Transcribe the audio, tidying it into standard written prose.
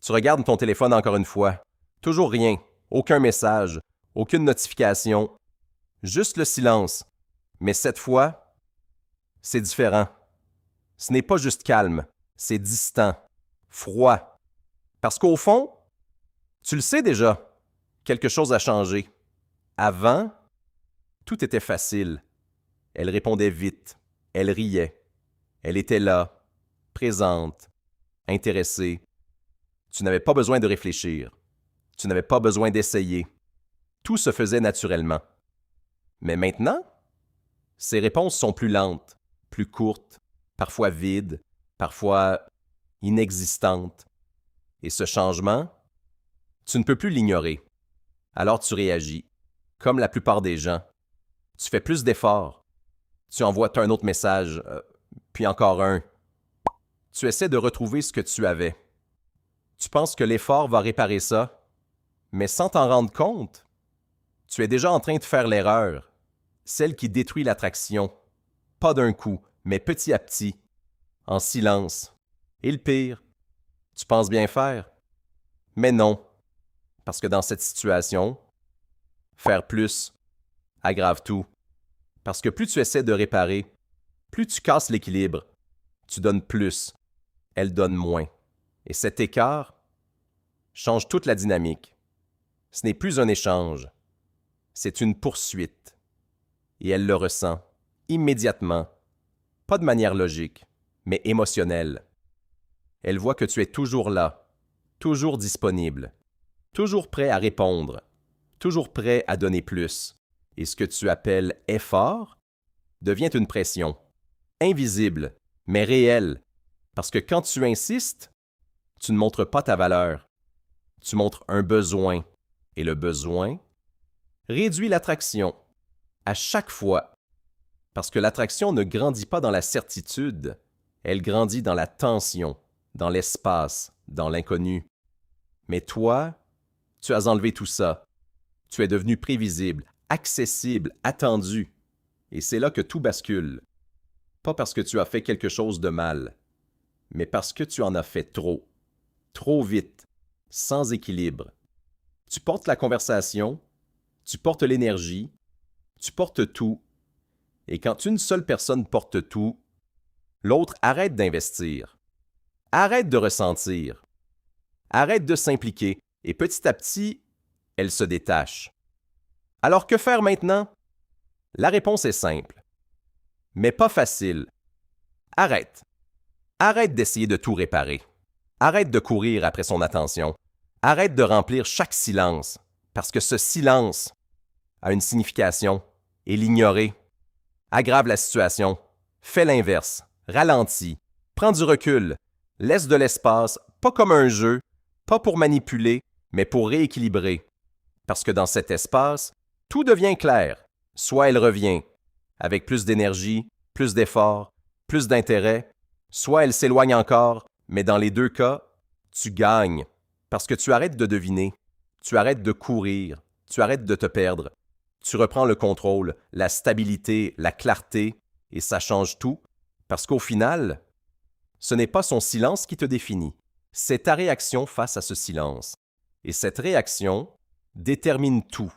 Tu regardes ton téléphone encore une fois. Toujours rien. Aucun message. Aucune notification. Juste le silence. Mais cette fois, c'est différent. Ce n'est pas juste calme. C'est distant. Froid. Parce qu'au fond, tu le sais déjà. Quelque chose a changé. Avant, tout était facile. Elle répondait vite. Elle riait. Elle était là, présente, intéressée. Tu n'avais pas besoin de réfléchir. Tu n'avais pas besoin d'essayer. Tout se faisait naturellement. Mais maintenant, ces réponses sont plus lentes, plus courtes, parfois vides, parfois inexistantes. Et ce changement, tu ne peux plus l'ignorer. Alors tu réagis, comme la plupart des gens. Tu fais plus d'efforts. Tu envoies un autre message, puis encore un. Tu essaies de retrouver ce que tu avais. Tu penses que l'effort va réparer ça, mais sans t'en rendre compte, tu es déjà en train de faire l'erreur, celle qui détruit l'attraction, pas d'un coup, mais petit à petit, en silence. Et le pire, tu penses bien faire, mais non, parce que dans cette situation, faire plus aggrave tout. Parce que plus tu essaies de réparer, plus tu casses l'équilibre. Tu donnes plus, elle donne moins. Et cet écart change toute la dynamique. Ce n'est plus un échange, c'est une poursuite. Et elle le ressent, immédiatement, pas de manière logique, mais émotionnelle. Elle voit que tu es toujours là, toujours disponible, toujours prêt à répondre, toujours prêt à donner plus. Et ce que tu appelles effort devient une pression, invisible, mais réelle, parce que quand tu insistes, tu ne montres pas ta valeur, tu montres un besoin, et le besoin réduit l'attraction à chaque fois, parce que l'attraction ne grandit pas dans la certitude, elle grandit dans la tension, dans l'espace, dans l'inconnu. Mais toi, tu as enlevé tout ça. Tu es devenu prévisible, accessible, attendu. Et c'est là que tout bascule. Pas parce que tu as fait quelque chose de mal, mais parce que tu en as fait trop. Trop vite, sans équilibre. Tu portes la conversation, tu portes l'énergie, tu portes tout. Et quand une seule personne porte tout, l'autre arrête d'investir. Arrête de ressentir. Arrête de s'impliquer. Et petit à petit, elle se détache. Alors que faire maintenant? La réponse est simple, mais pas facile. Arrête. Arrête d'essayer de tout réparer. Arrête de courir après son attention. Arrête de remplir chaque silence, parce que ce silence a une signification, et l'ignorer aggrave la situation. Fais l'inverse. Ralentis. Prends du recul. Laisse de l'espace, pas comme un jeu, pas pour manipuler, mais pour rééquilibrer. Parce que dans cet espace, tout devient clair. Soit elle revient, avec plus d'énergie, plus d'effort, plus d'intérêt, soit elle s'éloigne encore, mais dans les deux cas, tu gagnes. Parce que tu arrêtes de deviner, tu arrêtes de courir, tu arrêtes de te perdre. Tu reprends le contrôle, la stabilité, la clarté, et ça change tout, parce qu'au final, ce n'est pas son silence qui te définit, c'est ta réaction face à ce silence. Et cette réaction détermine tout.